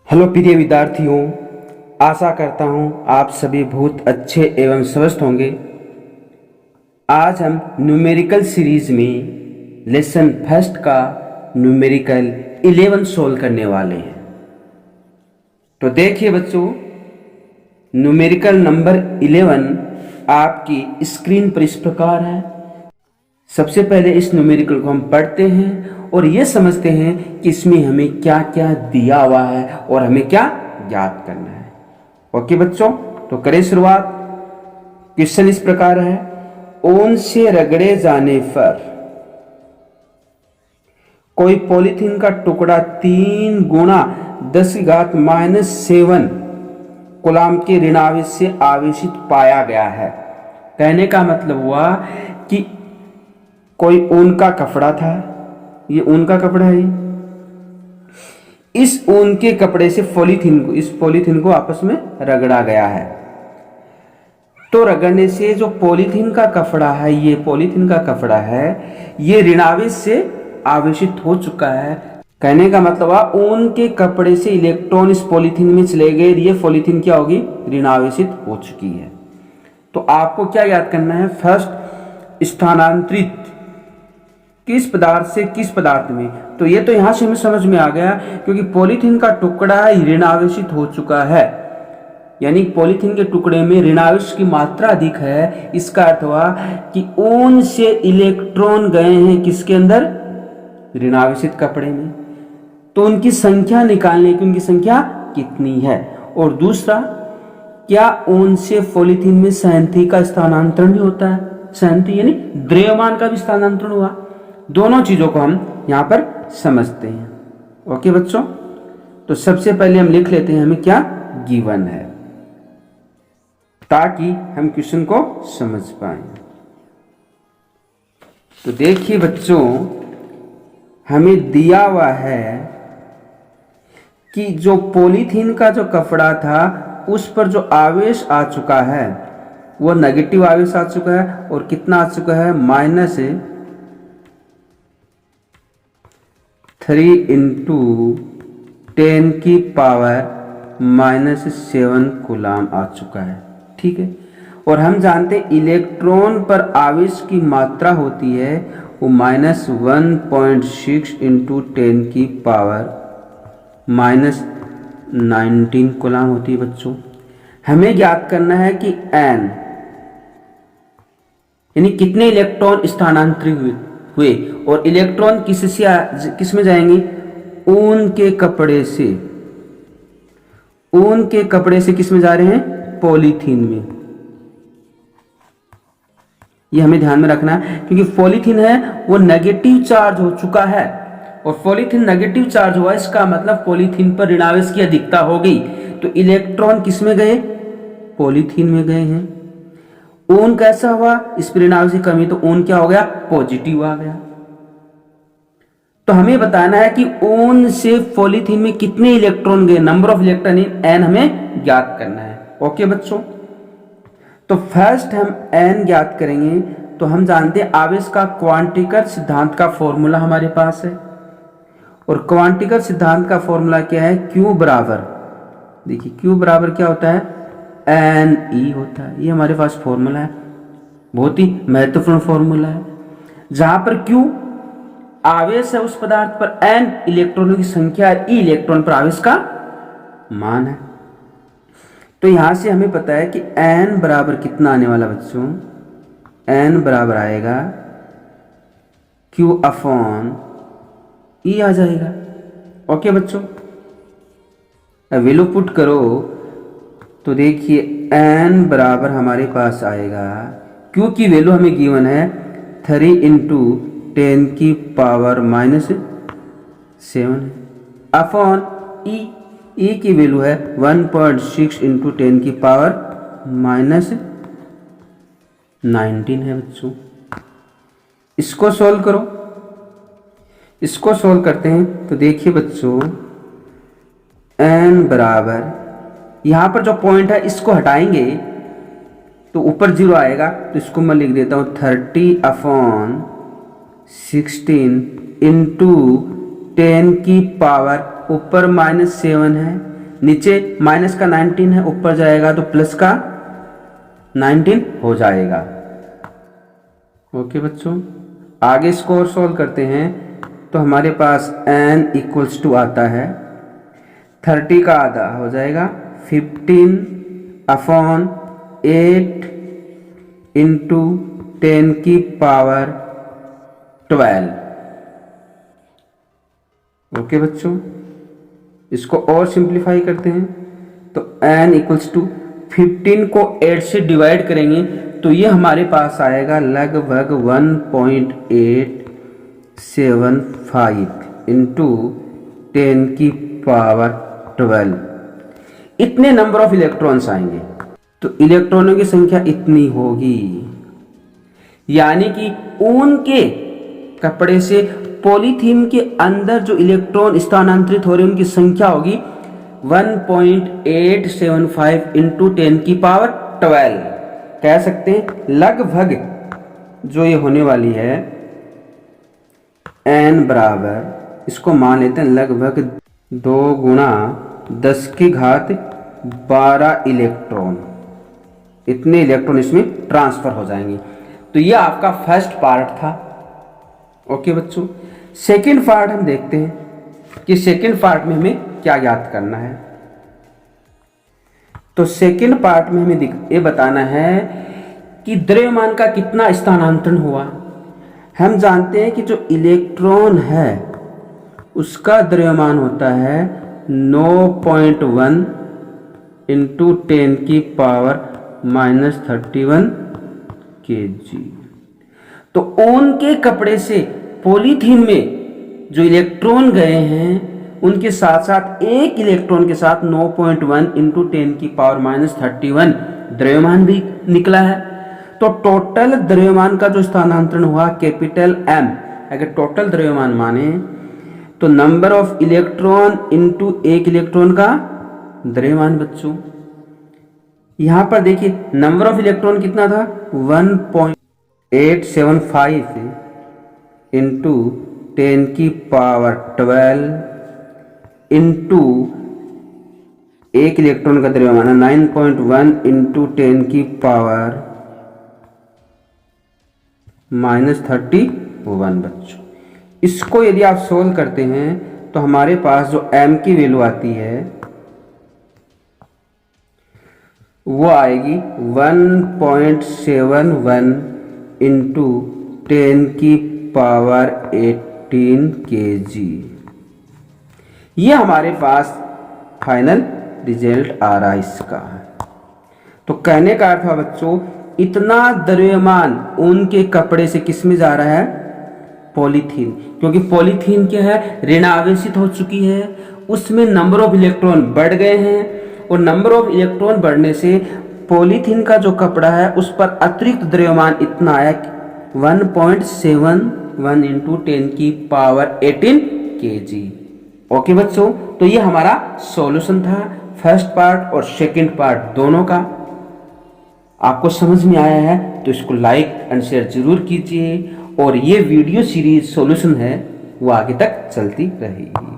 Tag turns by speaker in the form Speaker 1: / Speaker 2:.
Speaker 1: Hello प्रिय विद्यार्थियों, आशा करता हूँ आप सभी बहुत अच्छे एवं स्वस्थ होंगे। आज हम न्यूमेरिकल सीरीज में लेसन फर्स्ट का न्यूमेरिकल 11 सोल्व करने वाले हैं। तो देखिए बच्चों, न्यूमेरिकल नंबर 11 आपकी स्क्रीन पर इस प्रकार है। सबसे पहले इस न्यूमेरिकल को हम पढ़ते हैं और ये समझते हैं कि इसमें हमें क्या क्या दिया हुआ है और हमें क्या याद करना है। ओके बच्चों, तो करें शुरुआत। क्वेश्चन इस प्रकार है, ऊन से रगड़े जाने पर कोई पॉलीथीन का टुकड़ा 3 गुणा 10⁻⁻7 कूलाम के ऋणावेश से आवेशित पाया गया है। कहने का मतलब हुआ कि कोई ऊन का कपड़ा था, ये ऊन का कपड़ा है। इस ऊन के कपड़े से इस पॉलीथीन को आपस में रगड़ा गया है। तो रगड़ने से जो पॉलीथीन का कपड़ा है, ये पॉलीथीन का कपड़ा है, ये ऋणावेश से आवेशित हो चुका है। कहने का मतलब है ऊन के कपड़े से इलेक्ट्रॉन इस पॉलीथीन में चले गए, ये पॉलीथीन क्या होगी, ऋणावेशित हो चुकी है। तो आपको क्या याद करना है, फर्स्ट स्थानांतरित किस पदार्थ से किस पदार्थ में। तो ये तो यहां से हमें समझ में आ गया, क्योंकि पॉलीथीन का टुकड़ा ऋणावेशित हो चुका है, यानी पॉलीथीन के टुकड़े में ऋणावेश की मात्रा अधिक है। इसका अर्थ हुआ कि ऊन से इलेक्ट्रॉन गए हैं किसके अंदर, ऋणावेशित कपड़े में। तो उनकी संख्या निकालने की, उनकी संख्या कितनी है। और दूसरा, क्या ऊन से पॉलीथीन में संहति का स्थानांतरण भी होता है, संहति यानी द्रव्यमान का भी स्थानांतरण हुआ। दोनों चीजों को हम यहां पर समझते हैं। ओके बच्चों, तो सबसे पहले हम लिख लेते हैं हमें क्या गिवन है, ताकि हम क्वेश्चन को समझ पाए। तो देखिए बच्चों, हमें दिया हुआ है कि जो पॉलीथीन का जो कपड़ा था उस पर जो आवेश आ चुका है वो नेगेटिव आवेश आ चुका है। और कितना आ चुका है, -3 × 10⁻⁻7 कूलाम आ चुका है। ठीक है, और हम जानते हैं इलेक्ट्रॉन पर आवेश की मात्रा होती है वो -1.6 × 10⁻⁻19 कूलाम होती है। बच्चों, हमें ज्ञात करना है कि n यानी कितने इलेक्ट्रॉन स्थानांतरित हुए, और इलेक्ट्रॉन किस में जाएंगे, ऊन के कपड़े से, ऊन के कपड़े से किस में जा रहे हैं, पॉलीथीन में। ये हमें ध्यान में रखना है, क्योंकि पॉलीथीन है वो नेगेटिव चार्ज हो चुका है, और पॉलीथीन नेगेटिव चार्ज हुआ, इसका मतलब पॉलीथीन पर ऋणावेश की अधिकता हो गई। तो इलेक्ट्रॉन किस में गए, पॉलीथीन में गए हैं। ऊन कैसा हुआ, इस पर ऋणावेश की कमी, तो ऊन क्या हो गया, पॉजिटिव आ गया। तो हमें बताना है कि ऊन से पॉलीथीन में कितने इलेक्ट्रॉन गए, नंबर ऑफ इलेक्ट्रॉन एन हमें ज्ञात करना है। ओके बच्चों, तो फर्स्ट हम एन ज्ञात करेंगे। तो हम जानते हैं आवेश का क्वांटिकल सिद्धांत का फॉर्मूला हमारे पास है, और क्वांटिकल सिद्धांत का फॉर्मूला क्या है, Q बराबर, देखिए Q बराबर क्या होता है, NE होता है। ये हमारे पास फॉर्मूला है, बहुत ही महत्वपूर्ण फॉर्मूला है। जहां पर Q आवेश है उस पदार्थ पर, N इलेक्ट्रॉनों की संख्या, E इलेक्ट्रॉन पर आवेश का मान है। तो यहां से हमें पता है कि N बराबर कितना आने वाला बच्चों, N बराबर आएगा Q/E आ जाएगा। ओके बच्चों, अब वैल्यू पुट करो तो देखिए N बराबर हमारे पास आएगा, Q की वैल्यू हमें गिवन है 3 × 10⁻⁻7 अपॉन E, E की वैल्यू है 1.6 × 10⁻⁻19 है बच्चों। इसको सॉल्व करो, इसको सॉल्व करते हैं तो देखिए बच्चों, n बराबर, यहां पर जो पॉइंट है इसको हटाएंगे तो ऊपर 0 आएगा, तो इसको मैं लिख देता हूं 30/16 × 10 की पावर ऊपर -7 है, नीचे माइनस का 19 है, ऊपर जाएगा तो प्लस का 19 हो जाएगा। ओके बच्चों, आगे इसको और सॉल्व करते हैं तो हमारे पास n इक्वल्स टू आता है 30 का आधा हो जाएगा 15/8 इंटू 10 की पावर 12। ओके बच्चों, इसको और सिंप्लीफाई करते हैं तो n इक्वल्स टू 15 को 8 से डिवाइड करेंगे तो ये हमारे पास आएगा लगभग 1.875 इंटू 10 की पावर 12। इतने नंबर ऑफ इलेक्ट्रॉन्स आएंगे तो इलेक्ट्रॉनों की संख्या इतनी होगी, यानी कि ऊन के कपड़े से पॉलीथीन के अंदर जो इलेक्ट्रॉन स्थानांतरित हो रहे हैं उनकी संख्या होगी 1.875 इंटू 10 की पावर 12। कह सकते हैं लगभग जो ये होने वाली है n बराबर, इसको मान लेते हैं लगभग 2 गुणा 10 की घात 12 इलेक्ट्रॉन, इतने इलेक्ट्रॉन इसमें ट्रांसफर हो जाएंगे। तो ये आपका फर्स्ट पार्ट था। ओके बच्चों, सेकंड पार्ट हम देखते हैं कि सेकंड पार्ट में हमें क्या ज्ञात करना है। तो सेकंड पार्ट में हमें ये बताना है कि द्रव्यमान का कितना स्थानांतरण हुआ। हम जानते हैं कि जो इलेक्ट्रॉन है उसका द्रव्यमान होता है 9.1 इंटू 10 की पावर -31 kg। तो ऊन के कपड़े से पॉलीथीन में जो इलेक्ट्रॉन गए हैं उनके साथ साथ एक इलेक्ट्रॉन के साथ 9.1 इंटू 10 की पावर -31 द्रव्यमान भी निकला है। तो टोटल द्रव्यमान का जो स्थानांतरण हुआ कैपिटल M, अगर टोटल द्रव्यमान माने तो नंबर ऑफ इलेक्ट्रॉन इंटू एक इलेक्ट्रॉन का द्रव्यमान। बच्चों यहां पर देखिए नंबर ऑफ इलेक्ट्रॉन कितना था 1.875 इंटू 10 की पावर 12 इंटू एक इलेक्ट्रॉन का द्रव्यमान 9.1 इंटू 10 की पावर -31। बच्चों इसको यदि आप सोल्व करते हैं तो हमारे पास जो m की वैल्यू आती है वो आएगी 1.71 इंटू 10 की पावर 18 kg। ये हमारे पास फाइनल रिजल्ट आ रहा है इसका। तो कहने का अर्थ है बच्चों, इतना द्रव्यमान ऊन के कपड़े से किस में जा रहा है, पॉलीथीन, क्योंकि पॉलीथीन क्या है ऋणावेशित हो चुकी है, उसमें नंबर ऑफ इलेक्ट्रॉन बढ़ गए हैं और नंबर ऑफ इलेक्ट्रॉन बढ़ने से पॉलीथीन का जो कपड़ा है उस पर अतिरिक्त द्रव्यमान इतना आया 1.71 इंटू 10 की पावर 18 kg। ओके बच्चों, तो ये हमारा सॉल्यूशन था फर्स्ट पार्ट और सेकंड पार्ट दोनों का। आपको समझ में आया है तो इसको लाइक एंड शेयर जरूर कीजिए और ये वीडियो सीरीज सॉल्यूशन है वो आगे तक चलती रहेगी।